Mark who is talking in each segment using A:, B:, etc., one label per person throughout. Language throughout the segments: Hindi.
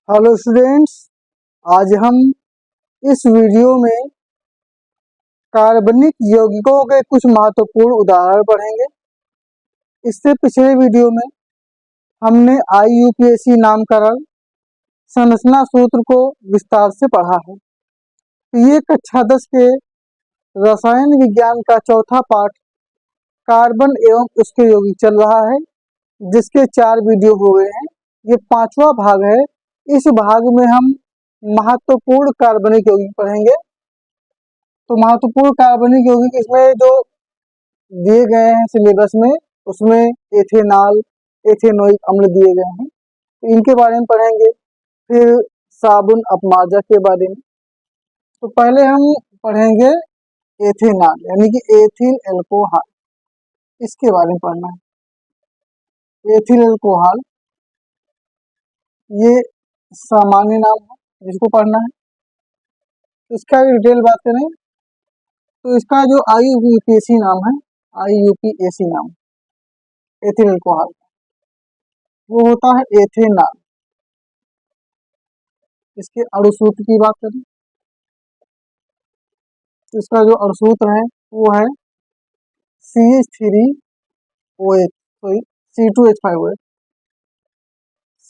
A: Hello students. आज हम इस वीडियो में कार्बनिक यौगिकों के कुछ महत्वपूर्ण उदाहरण पढ़ेंगे। इससे पिछले वीडियो में हमने IUPAC नामकरण संरचना सूत्र को विस्तार से पढ़ा है। ये कक्षा 10 के रसायन विज्ञान का चौथा पाठ कार्बन एवं उसके यौगिक चल रहा है, जिसके 4 वीडियो हो गए हैं। ये 5वां भाग है। इस भाग में हम महत्वपूर्ण कार्बनिक यौगिक पढ़ेंगे। तो महत्वपूर्ण कार्बनिक यौगिक इसमें जो दिए गए हैं सिलेबस में, उसमें एथेनॉल, एथेनोइक अम्ल दिए गए हैं, तो इनके बारे में पढ़ेंगे। फिर साबुन अपमार्जक के बारे में। तो पहले हम पढ़ेंगे एथेनॉल यानी कि एथिल एल्कोहल, इसके बारे में पढ़ना है। एथिल एल्कोहल ये सामान्य नाम है जिसको पढ़ना है। इसका डिटेल बात करें तो इसका जो IUPAC नाम है, IUPAC नाम एथिल एल्कोहल, वो होता है एथेनॉल। इसके अणु सूत्र की बात करें तो इसका जो अणु सूत्र है वो है CH3OH, सॉरी C2H5OH,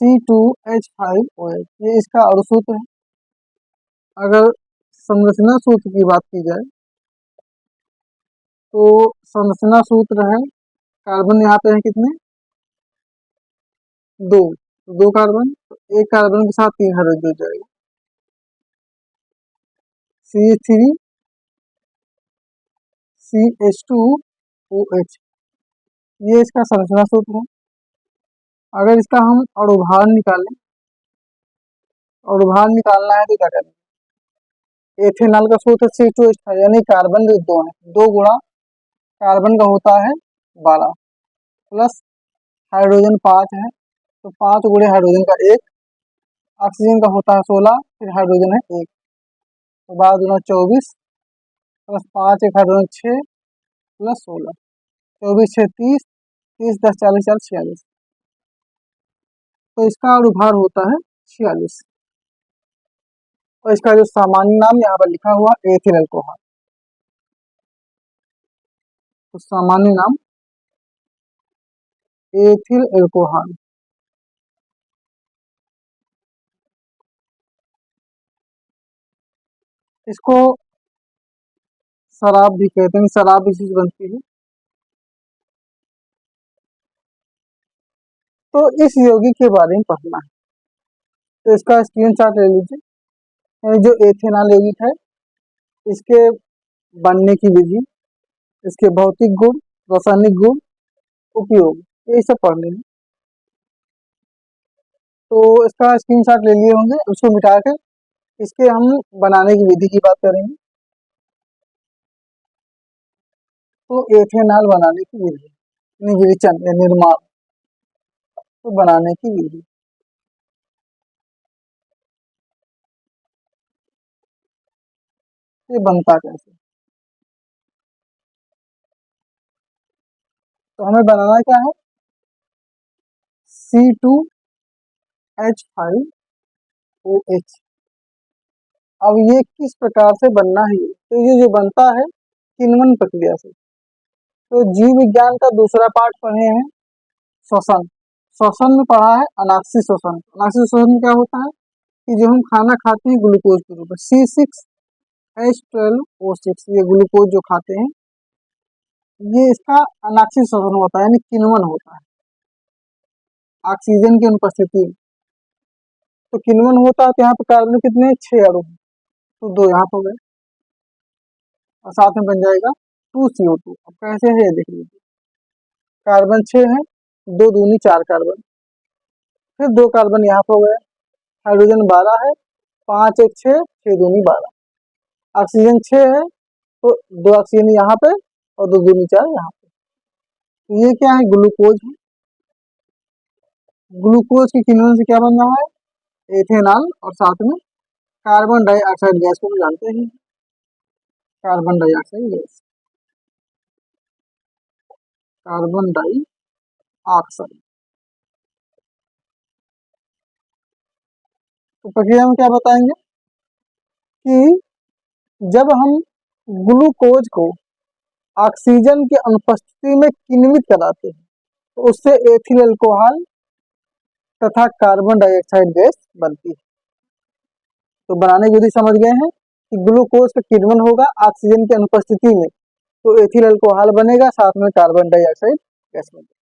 A: C2H5OH, ये इसका अणु सूत्र है। अगर संरचना सूत्र की बात की जाए तो संरचना सूत्र है, कार्बन यहाँ पे है कितने, 2, तो 2 कार्बन, तो एक कार्बन के साथ 3 हाइड्रोजन जुड़ जाएगा, CH3 CH2OH, ये इसका संरचना सूत्र है। अगर इसका हम अणुभार निकालें, अणुभार निकालना है तो क्या करें, एथेनॉल का सूत्र C2H5 यानी कार्बन 2 है, 2 गुणा कार्बन का होता है 12 प्लस हाइड्रोजन 5 है, तो 5 गुणे हाइड्रोजन का 1, ऑक्सीजन का होता है 16, फिर हाइड्रोजन है 1, तो 12 दूना 24 प्लस 5 एक हाइड्रोजन 6 प्लस 16, 24 6 30, 30 10 40 40 46, तो इसका अणुभार होता है 46। और इसका जो सामान्य नाम यहाँ पर लिखा हुआ एथिल एल्कोहल, तो सामान्य नाम एथिल एल्कोहल। इसको शराब भी कहते हैं, शराब इसी से बनती है। तो इस यौगिक के बारे में पढ़ना है, तो इसका स्क्रीनशॉट ले लीजिए। यानी जो एथेनॉल यौगिक है, इसके बनने की विधि, इसके भौतिक गुण, रासायनिक गुण, उपयोग, ये सब पढ़ने हैं। तो इसका स्क्रीनशॉट ले लिए होंगे, उसको मिटा के इसके हम बनाने की विधि की बात करेंगे। तो एथेनॉल बनाने की विधि, निर्जन या निर्माण, तो बनाने की विधि, ये बनता कैसे, तो हमें बनाना क्या है, C2H5OH। अब ये किस प्रकार से बनना है, तो ये जो बनता है किण्वन प्रक्रिया से। तो जीव विज्ञान का दूसरा पाठ पढ़े हैं श्वसन। श्वसन में पढ़ा है अनाक्षी श्वसन। अनाक्षी श्वसन में क्या होता है कि जो हम खाना खाते हैं ग्लूकोज के रूप में, C6H12O6, ये ग्लूकोज जो खाते हैं, ये इसका अनाक्षी श्वसन होता है, यानी किण्वन होता है ऑक्सीजन की अनुपस्थिति में। तो किण्वन होता है, तो यहाँ पे कार्बन कितने 6 अणु हैं, तो 2 यहाँ पे हो गए और साथ में बन जाएगा 2CO2। अब कैसे है ये देख लीजिए, कार्बन 6 है, 2 दूनी 4 कार्बन, फिर 2 कार्बन यहाँ पे हो गए, हाइड्रोजन 12 है, 5 एक 6, 6 दूनी 12, ऑक्सीजन 6 है, तो 2 ऑक्सीजन यहाँ पे और 2 दूनी 4 यहाँ पे। तो ये क्या है, ग्लूकोज है। ग्लूकोज के किण्वन से क्या बन रहा है, एथेनॉल, और साथ में कार्बन डाइऑक्साइड गैस को हम जानते हैं, carbon dioxide gas, carbon dioxide. तो प्रक्रिया में क्या बताएंगे कि जब हम ग्लूकोज को ऑक्सीजन की अनुपस्थिति में किण्वित कराते हैं तो उससे एथिल अल्कोहल तथा कार्बन डाइऑक्साइड गैस बनती है। तो बनाने की विधि समझ गए हैं कि ग्लूकोज का किण्वन होगा ऑक्सीजन की अनुपस्थिति में तो एथिल अल्कोहल बनेगा, साथ में कार्बन डाइऑक्साइड गैस बनेगी।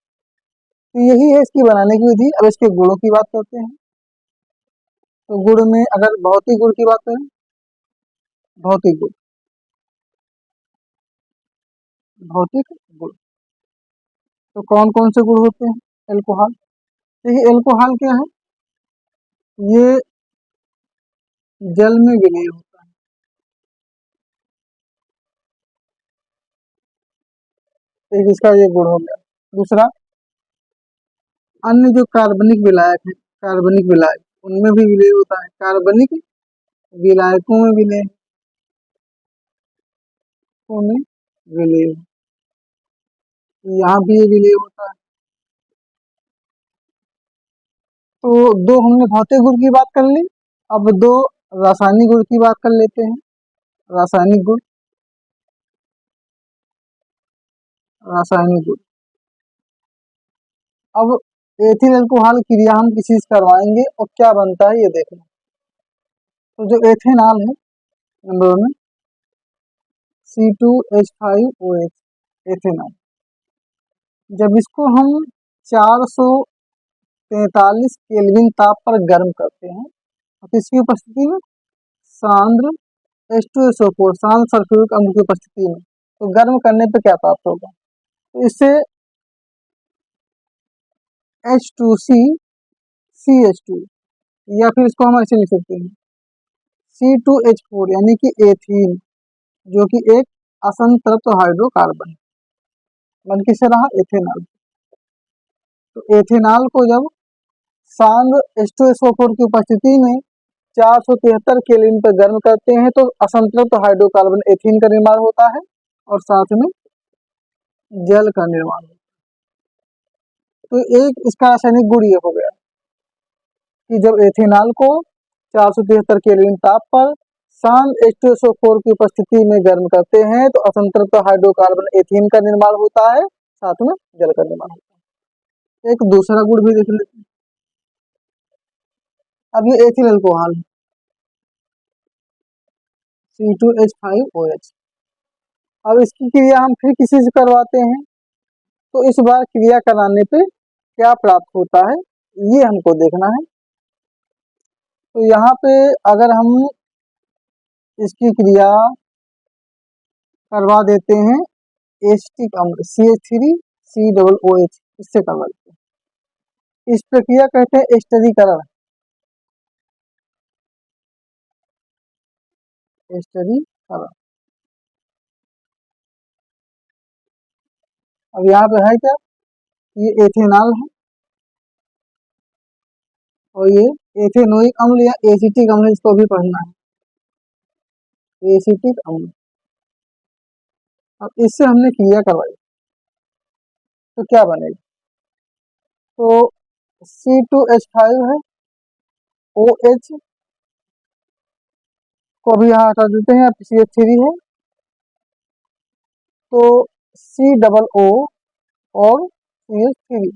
A: तो यही है इसकी बनाने की विधि। अब इसके गुणों की बात करते हैं। तो गुण में अगर भौतिक गुण की बात करें, भौतिक गुण, भौतिक गुण तो कौन कौन से गुण होते हैं अल्कोहल? देखिए अल्कोहल क्या है, ये जल में विलीन होता है। एक इसका ये गुण हो गया। दूसरा, अन्य जो कार्बनिक विलायक है, कार्बनिक विलायक उनमें भी विलय होता है। कार्बनिक विलायकों में विलय में विलय, यहाँ भी ये विलय होता है। तो दो हमने भौतिक गुण की बात कर ली, अब दो रासायनिक गुण की बात कर लेते हैं। रासायनिक गुण, रासायनिक गुण, अब एथिल अल्कोहल क्रिया हम किसी से करवाएंगे और क्या बनता है ये देखना। तो जो एथेनॉल है नंबर में C2H5OH, एथेनॉल, जब इसको हम 443 केल्विन ताप पर गर्म करते हैं तो किसकी उपस्थिति में, सांद्र H2SO4 सांद्र सल्फ्यूरिक अम्ल की उपस्थिति में, तो गर्म करने पर क्या प्राप्त होगा, तो इससे H2CCH2 या फिर इसको हम ऐसे लिख सकते हैं C2H4 यानी कि एथीन, जो कि एक असंतृप्त हाइड्रोकार्बन बन किससे रहा, एथेनॉल। तो एथेनॉल को जब सांद्र H2SO4 की उपस्थिति में 473 केल्विन पर गर्म करते हैं तो असंतृप्त हाइड्रोकार्बन एथीन का निर्माण होता है और साथ में जल का निर्माण होता है। तो एक इसका रासायनिक गुण ये हो गया कि जब एथेनॉल को 473 केल्विन ताप पर सांद्र H2SO4 की उपस्थिति में गर्म करते हैं तो असंतृप्त हाइड्रोकार्बन एथीन का निर्माण होता है, साथ में जल का निर्माण होता है। एक दूसरा गुण भी देख लेते हैं। अब ये एथिल अल्कोहल C2H5OH, अब इसकी क्रिया हम फिर किसी से करवाते हैं तो इस बार क्रिया कराने पे क्या प्राप्त होता है ये हमको देखना है। तो यहाँ पे अगर हम इसकी क्रिया करवा देते हैं एसिटिक अम्ल CH3COOH, इससे करवा देते हैं, इस प्रक्रिया कहते हैं एस्टरीकरण। एस्टरीकरण, अब यहाँ पे है क्या, ये एथेनॉल है और ये एथेनोइक अम्ल या एसिटिक अम्ल, इसको भी पढ़ना है, एसिटिक अम्ल। अब इससे हमने क्रिया करवाई तो क्या बनेगा, तो C2H5 है, OH को भी यहाँ हटा देते हैं, CH3 है तो COO और CH3,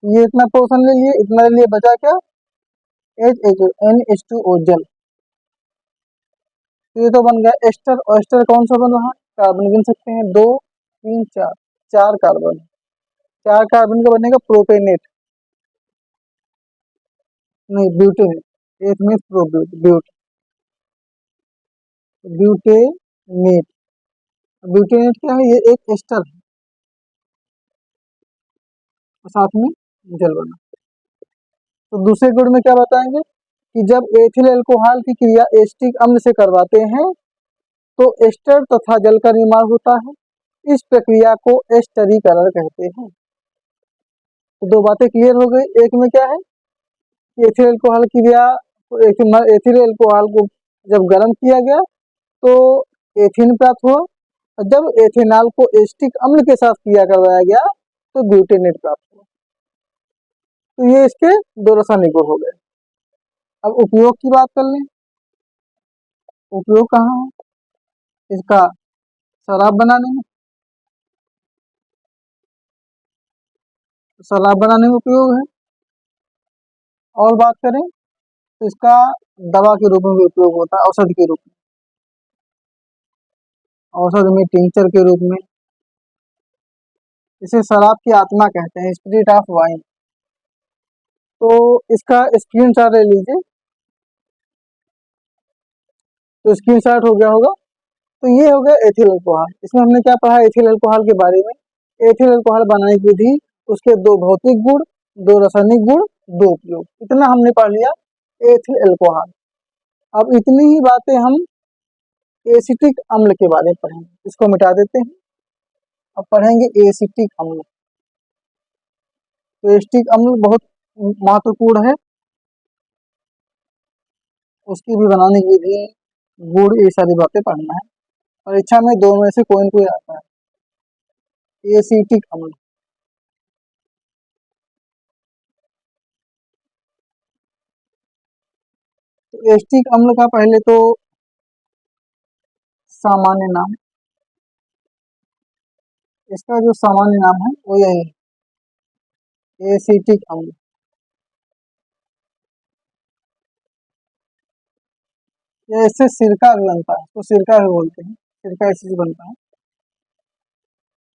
A: ये इतना पोर्शन ले लिए, इतना ले लिए, बचा क्या, NH2O जल। तो ये तो बन गया एस्टर, और एस्टर कौन सा बन रहा है, कार्बन गिन सकते हैं, 2 3 4, 4 कार्बन, 4 कार्बन का बनेगा प्रोपेनेट, नहीं ब्यूटेनेट, एक में प्रोब्यूट ब्यूटेनेट, ब्यूटेनेट क्या है, ये एक एस्टर है और साथ में जल बना। तो दूसरे गुण में क्या बताएंगे कि जब एथिल अल्कोहल की क्रिया एसिटिक अम्ल से करवाते हैं तो एस्टर तथा जल का निर्माण होता है, इस प्रक्रिया को एस्टरीकरण कहते हैं। तो दो बातें क्लियर हो गई, एक में क्या है कि एथिल अल्कोहल क्रिया, एथिल अल्कोहल को जब गर्म किया गया तो एथीन प्राप्त हुआ, और जब एथेनॉल को एसिटिक अम्ल के साथ क्रिया करवाया गया तो ब्यूटेनेट प्राप्त हुआ। तो ये इसके दो रासायनिक गुण हो गए। अब उपयोग की बात कर लें। उपयोग कहाँ है इसका? शराब बनाने में। शराब बनाने में उपयोग है। और बात करें तो इसका दवा के रूप में भी उपयोग होता है, औषधि के रूप में। औषध में, टिंचर के रूप में। इसे शराब की आत्मा कहते हैं, स्पिरिट ऑफ वाइन। तो इसका स्क्रीनशॉट ले लीजिए। तो स्क्रीनशॉट हो गया होगा। तो ये हो गया एथिल अल्कोहल। इसमें हमने क्या पढ़ा एथिल अल्कोहल के बारे में? एथिल अल्कोहल बनाने की विधि, उसके दो भौतिक गुण, दो रासायनिक गुण, दो उपयोग, इतना हमने पढ़ लिया एथिल अल्कोहल। अब इतनी ही बातें हम एसिटिक अम्ल के बारे में पढ़ेंगे। इसको मिटा देते हैं। अब पढ़ेंगे एसिटिक अम्ल। तो एसिटिक अम्ल बहुत महत्वपूर्ण है। उसकी भी बनाने की विधि, गुण, ये सारी बातें पढ़ना है। परीक्षा में दो में से कोई न कोई आता है। एसिटिक अम्ल। तो एसिटिक अम्ल का पहले तो सामान्य नाम, इसका जो सामान्य नाम है वो यही है, एसिटिक अम्ल। या इससे सिरका भी बनता है, तो सिरका भी बोलते हैं। सिरका इससे बनता है।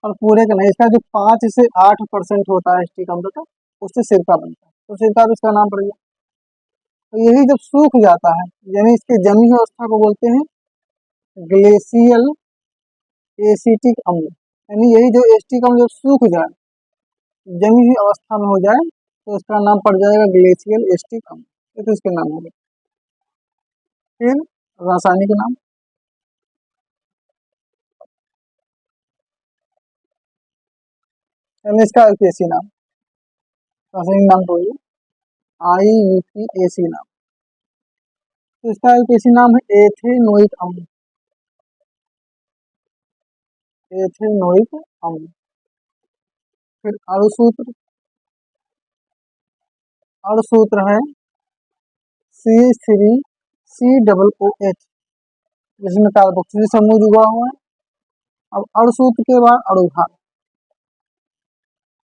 A: और पूरे का नहीं, इसका जो 5 से 8% होता है एसिटिक अम्ल का, उससे सिरका बनता है, तो सिरका भी इसका नाम पड़ गया। तो यही जब सूख जाता है, यानी इसके जमी हुई अवस्था को बोलते हैं ग्लेशियल एसिटिक अम्ल। यानी यही जो एसिटिक अम्ल जब सूख जाए, जमी हुई अवस्था में हो जाए, तो इसका नाम पड़ जाएगा ग्लेशियल एसिटिक अम्ल। ये तो इसके नाम हो गए। फिर रासायनिक नाम, यानी इसका यूपीएससी नाम। रासायनिक नाम तो ये IUPAC नाम। तो इसका यूपीएससी नाम है एथेनोइक अम्ल। एथेनोइक अम्ल। फिर अणुसूत्र, अणुसूत्र है CH3COOH, जिसमें कार्बोक्सिलिक समूह जुड़ा हुआ है। अब अणुसूत्र के बाद अणुभार।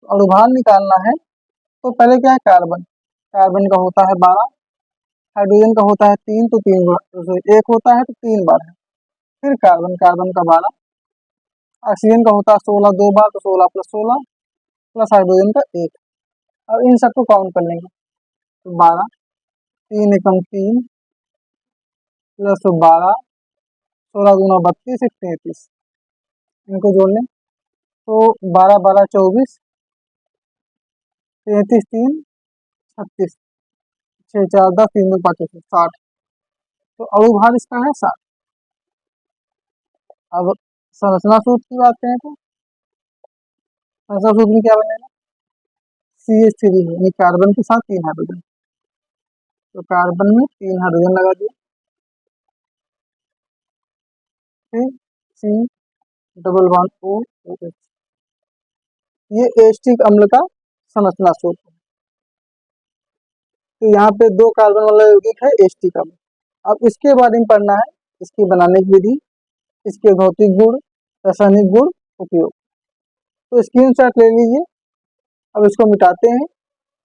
A: अणुभार निकालना है तो पहले क्या है कार्बन। कार्बन का होता है 12, हाइड्रोजन का होता है 3, तो 3 बार, तो एक होता है तो 3 बार है। फिर कार्बन, कार्बन का 12, ऑक्सीजन का होता है 16, 2 बार, तो 16 + 16, प्लस हाइड्रोजन का 1। अब इन सबको काउंट कर लेंगे, तो 12, 3 × 3 प्लस 12, 16 × 2 = 32, 33। इनको जोड़ लें तो 12 12 24, 33 3 36, 6 4 10, 3 2 5 60। तो अणुभार इसका है 60। अब संरचना सूत्र की बात करें तो संरचना सूत्र में क्या बनेगा? CH3 यानी कार्बन के साथ 3 हाइड्रोजन। तो कार्बन में 3 हाइड्रोजन लगा दिया। फिर C डबल बॉन्ड OH। ये एसिटिक अम्ल का संरचना सूत्र है। तो यहाँ पे 2 कार्बन वाला यौगिक है एसिटिक अम्ल। अब इसके बारे में पढ़ना है, इसकी बनाने की विधि, इसके भौतिक गुण, रासायनिक गुण, उपयोग। तो स्क्रीनशॉट ले लीजिए। अब इसको मिटाते हैं।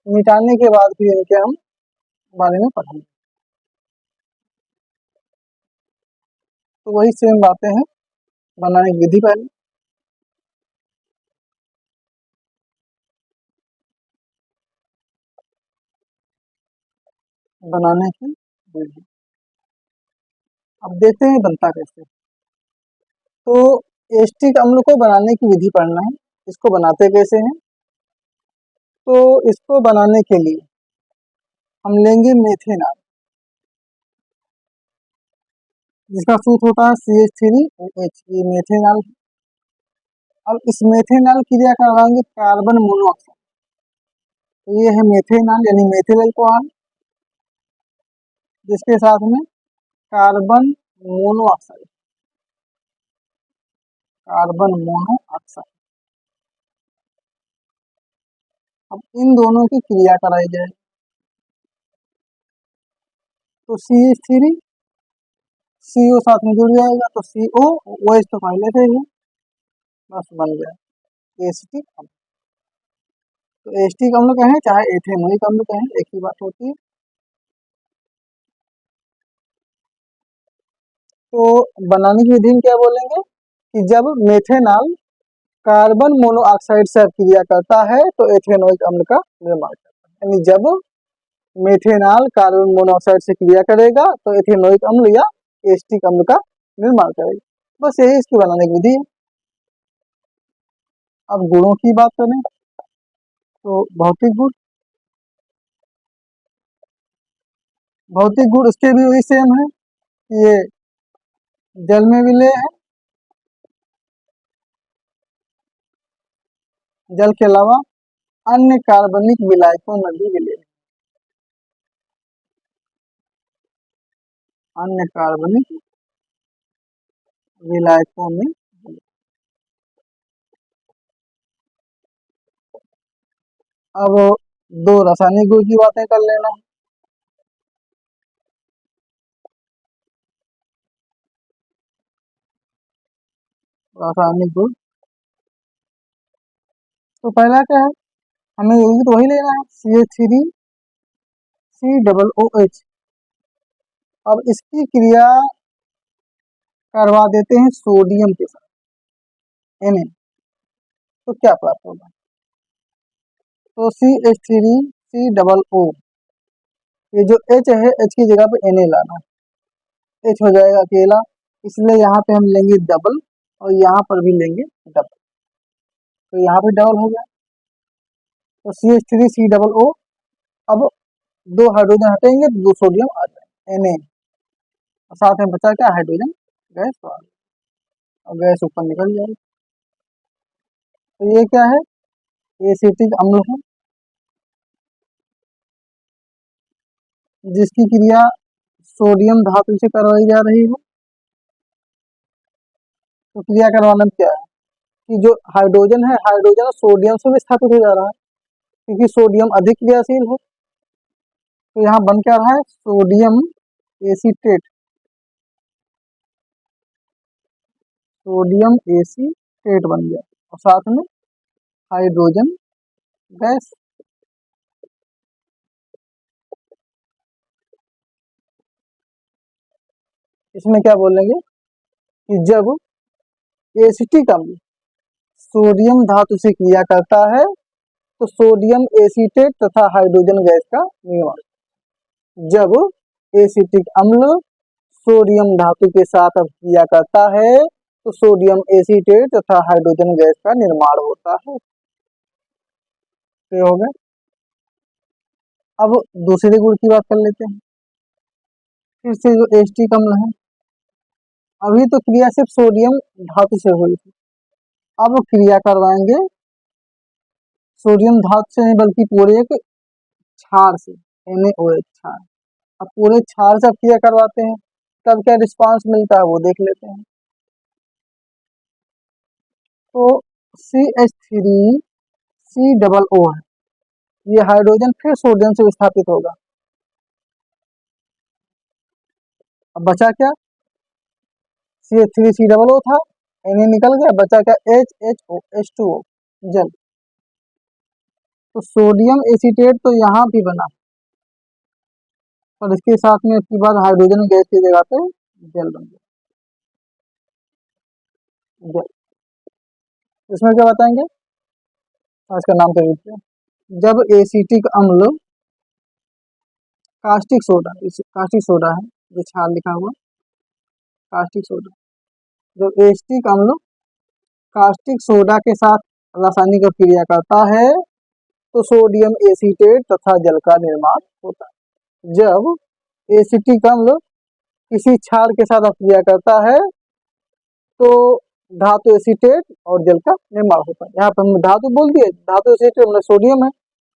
A: मिटाने के बाद फिर इनके हम बारे में पढ़ेंगे। तो वही सेम बातें हैं, बनाने की विधि पहले, बनाने की विधि। अब देखते हैं बनता कैसे। तो एसिटिक अम्ल को बनाने की विधि पढ़ना है। इसको बनाते कैसे हैं? तो इसको बनाने के लिए हम लेंगे मेथेनॉल, जिसका सूत्र होता है CH3OH। ये मेथेनॉल। अब इस मेथेनॉल क्रिया करवाएंगे कार्बन मोनोऑक्साइड। तो ये है मेथेनॉल यानी मेथिल अल्कोहल, जिसके साथ में कार्बन मोनोऑक्साइड, कार्बन मोनोऑक्साइड। अब इन दोनों की क्रिया कराई जाए। तो CH3 CO साथ में जुड़ जाएगा तो CO OH तो पहले से ही है, बस बन गया एसिटिक अम्ल। तो एसिटिक अम्ल कहें चाहे एथेनोइक अम्ल कहें एक ही बात होती है। तो बनाने की विधि में क्या बोलेंगे कि जब मेथेनॉल कार्बन मोनोऑक्साइड से अभिक्रिया करता है तो एथेनोइक अम्ल का निर्माण करता है, यानी जब मेथेनॉल कार्बन मोनोऑक्साइड से क्रिया करेगा तो एथेनोइक अम्ल या एसिटिक अम्ल का निर्माण करेगा। बस यही इसकी बनाने की विधि है। अब गुणों की बात करें तो भौतिक गुण इसके भी वही सेम है, ये जल में विलेय है, जल के अलावा अन्य कार्बनिक विलायकों में भी विलेय है, अन्य कार्बनिक विलायकों में। अब दो रासायनिक गुण की बातें कर लेना। रासायनिक गुण तो पहला क्या है, हमें यही तो वही लेना है CH3COOH। अब इसकी क्रिया करवा देते हैं सोडियम के साथ Na, तो क्या प्राप्त होगा, तो CH3COO, ये जो H है H की जगह पे Na लाना, H हो जाएगा अकेला, इसलिए यहाँ पे हम लेंगे डबल और यहाँ पर भी लेंगे डबल, तो यहाँ पे डबल हो गया तो CH3COO। अब दो हाइड्रोजन हटेंगे तो दो सोडियम आ जाएंगे Na, और साथ में बचा क्या हाइड्रोजन गैस, तो आ गया और गैस ऊपर निकल जाएगी। तो ये क्या है, एसिटिक अम्ल है जिसकी क्रिया सोडियम धातु से करवाई जा रही है। तो क्रिया करवाना में क्या है कि जो हाइड्रोजन है हाइड्रोजन सोडियम से विस्थापित हो जा रहा है क्योंकि सोडियम अधिक क्रियाशील है, तो यहाँ बन क्या रहा है सोडियम एसीटेट, सोडियम एसीटेट बन गया और साथ में हाइड्रोजन गैस। इसमें क्या बोलेंगे कि जब एसिटिक अम्ल सोडियम धातु से क्रिया करता है तो सोडियम एसीटेट तथा हाइड्रोजन गैस का निर्माण। जब एसिटिक अम्ल सोडियम धातु के साथ अभिक्रिया करता है तो सोडियम एसीटेट तथा हाइड्रोजन गैस का निर्माण होता है। तो हो गया। अब दूसरे गुण की बात कर लेते हैं, फिर से जो एसिटिक अम्ल है, अभी तो क्रिया सिर्फ सोडियम धातु से हुई थी, अब क्रिया करवाएंगे सोडियम धातु से नहीं बल्कि पूरे एक क्षार से, NaOH क्षार। अब पूरे क्षार से क्रिया करवाते हैं तब क्या रिस्पांस मिलता है वो देख लेते हैं। तो CH3COO है, ये हाइड्रोजन फिर सोडियम से विस्थापित होगा। अब बचा क्या, CH3COO था, Na निकल गया, बचा क्या HHO H2O जल। तो सोडियम एसीटेट तो यहाँ भी बना और इसके साथ में इसके बाद हाइड्रोजन गैस की जगह पे जल बन गया जल। इसमें क्या बताएंगे, आज का नाम कर दीजिए। जब एसिटिक अम्ल कास्टिक सोडा, कास्टिक सोडा है जो छाल लिखा हुआ कास्टिक सोडा, जब एसिटिक अम्ल कास्टिक सोडा के साथ रासायनिक क्रिया करता है तो सोडियम एसीटेट तथा जल का निर्माण होता है। जब एसिटिक अम्ल किसी क्षार के साथ क्रिया करता है तो धातु एसीटेट और जल का निर्माण होता है। यहाँ पर हमने धातु बोल दिए, धातु एसीटेट मतलब सोडियम है,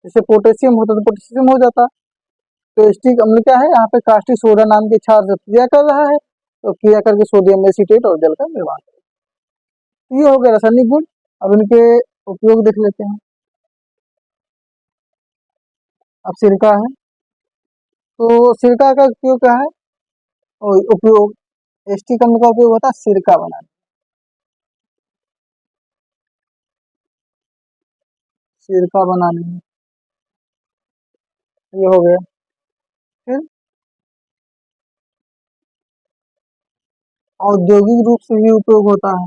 A: जैसे पोटेशियम होता तो पोटेशियम हो जाता। तो एसिटिक अम्ल क्या है, यहाँ पे कास्टिक सोडा नाम के क्षार से क्रिया कर रहा है तो क्रिया करके सोडियम एसीटेट और जल का निर्माण करेगा। ये हो गया रासायनिक गुण। अब इनके उपयोग देख लेते हैं। अब सिरका है तो सिरका का उपयोग क्या है? और उपयोग एस्टिक अम्ल का उपयोग होता है सिरका बनाने, सिरका बनाने में। ये हो गया। फिर औद्योगिक रूप से भी उपयोग होता है,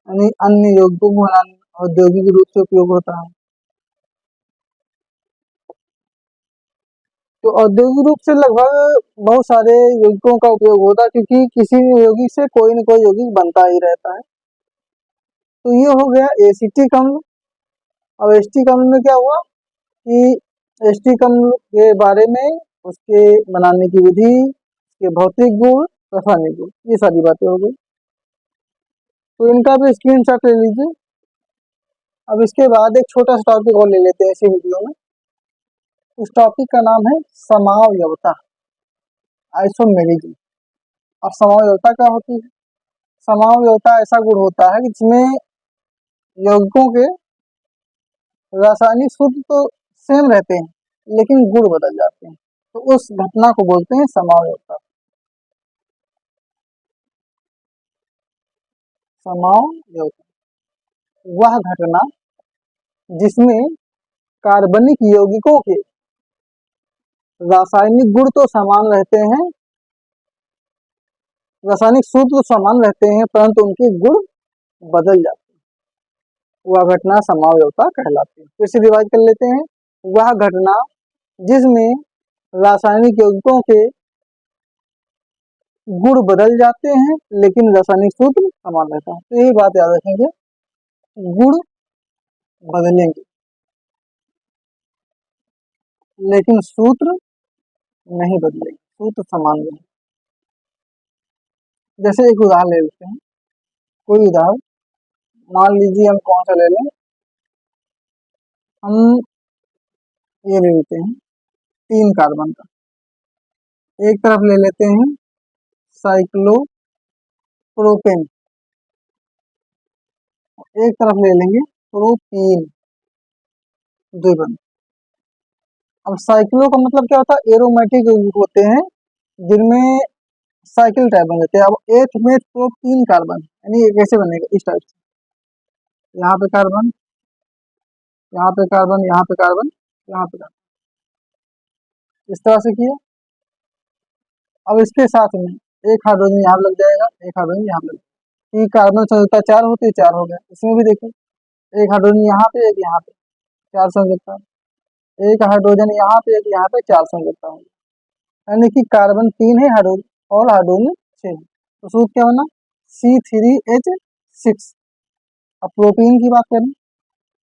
A: यानी अन्य यौगिकों को बनाने में औद्योगिक रूप से उपयोग होता है। तो औद्योगिक रूप से लगभग बहुत सारे यौगिकों का उपयोग होता है, क्योंकि किसी भी यौगिक से कोई न कोई यौगिक बनता ही रहता है। तो ये हो गया एसिटिक अम्ल। अब एसिटिक अम्ल में क्या हुआ कि एसिटिक अम्ल के बारे में, उसके बनाने की विधि, उसके भौतिक गुण, रासायनिक गुण, ये सारी बातें हो गई। तो इनका भी स्क्रीनशॉट ले लीजिए। अब इसके बाद एक छोटा सा टॉपिक और ले लेते हैं इसी वीडियो में। उस टॉपिक का नाम है समावयवता, आइसोमेरिज्म। और समावयवता क्या होती है? समावयवता ऐसा गुण होता है कि जिसमें यौगिकों के रासायनिक सूत्र तो सेम रहते हैं, लेकिन गुण बदल जाते हैं। तो उस घटना को बोलते हैं समावयवता। समावयवता वह घटना जिसमें कार्बनिक यौगिकों के रासायनिक गुण तो समान रहते हैं, रासायनिक सूत्र तो समान रहते हैं, परंतु उनके गुण बदल जाते हैं। वह घटना समावयवता कहलाती है। फिर से रिवाइज कर लेते हैं। वह घटना जिसमें रासायनिक यौगिकों के गुण बदल जाते हैं, लेकिन रासायनिक सूत्र समान रहता है। तो यही बात याद रखेंगे, गुण बदलेंगे लेकिन सूत्र नहीं बदलेंगे, सूत्र समान रहेंगे। जैसे एक उदाहरण ले लेते हैं, कोई उदाहरण मान लीजिए, हम कौन सा ले लें, हम ये ले लेते हैं 3 कार्बन का। एक तरफ ले लेते हैं साइक्लोप्रोपेन, एक तरफ ले लेंगे प्रोपीन, द्विबंध। अब साइक्लो का मतलब क्या होता है? एरोमेटिक यौगिक होते हैं जिनमें साइकिल टाइप बन जाते हैं। अब एक में तो 3 कार्बन, यानी ये कैसे बनेगा? इस टाइप से, यहाँ पे कार्बन, यहाँ पे कार्बन, यहाँ पे कार्बन, यहाँ पे कार्बन, इस तरह से किया। अब इसके साथ में एक हाइड्रोजन यहाँ लग जाएगा, एक हाइड्रोजन यहाँ लग जाएगा। ये कार्बन संयुक्ता 4 होती है, 4 हो गया। इसमें भी देखिए, एक हाइड्रोजन यहाँ पे, एक यहाँ पे, 4 संयुक्ता। एक हाइड्रोजन यहाँ पे, एक यहाँ पे, 4 संयुक्ता हो गया। यानी कि कार्बन 3 है, हाइड्रोजन और हाइड्रोजन 6 है। तो सूत्र क्या बना? C3H6। अब प्रोटीन की बात करें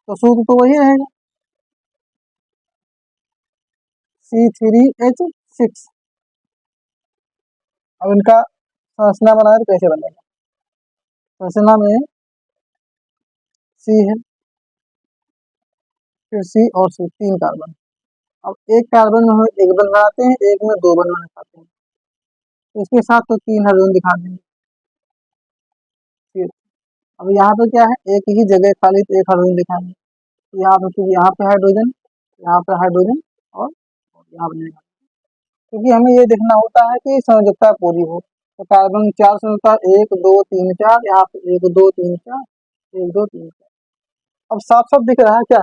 A: तो सूत्र तो वही रहेगा, C3H6। अब इनका संरचना बनाए तो कैसे बनेगा? संरचना में C है, फिर C और C, 3 कार्बन। अब एक कार्बन में हम एक बंध बनाते हैं, एक में 2 बंध बनाते हैं, तो इसके साथ तो 3 हाइड्रोजन दिखा देंगे। फिर अब यहाँ पे क्या है? एक ही जगह खाली, तो एक हाइड्रोजन दिखाएंगे। यहाँ पे क्योंकि यहाँ पे हाइड्रोजन, यहाँ पे हाइड्रोजन और यहाँ पे, क्योंकि हमें ये देखना होता है कि संयोजकता पूरी हो। तो कार्बन 4 संयोजकता, 1 2 3 4, यहाँ पे 1 2 3 4, 1 2 3 4। अब साफ साफ दिख रहा है क्या?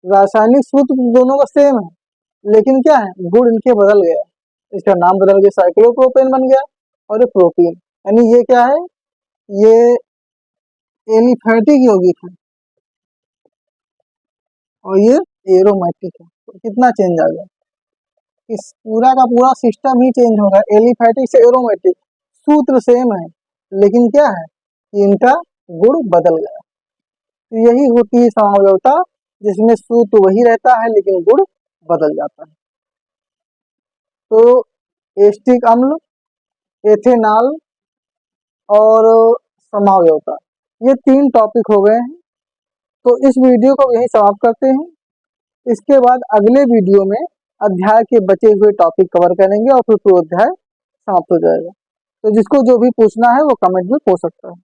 A: रासायनिक सूत्र दोनों का सेम है, लेकिन क्या है? गुण इनके बदल गया, इसका नाम बदल गया, साइक्लोप्रोपेन बन गया और ये प्रोटीन। यानी ये क्या है? ये एलिफैटिक यौगिक है और ये एरोमेटिक है। तो कितना चेंज आ गया? इस पूरा का पूरा सिस्टम ही चेंज होगा, एलिफैटिक से एरोमेटिक। सूत्र सेम है, लेकिन क्या है कि इनका गुण बदल गया। तो यही होती है समावयवता, जिसमें सूत्र वही रहता है लेकिन गुण बदल जाता है। तो एस्टिक अम्ल, एथेनॉल और समावयवता, ये 3 टॉपिक हो गए हैं। तो इस वीडियो को यही समाप्त करते हैं। इसके बाद अगले वीडियो में अध्याय के बचे हुए टॉपिक कवर करेंगे और फिर पूरा अध्याय समाप्त हो जाएगा। तो जिसको जो भी पूछना है वो कमेंट में पूछ सकता है।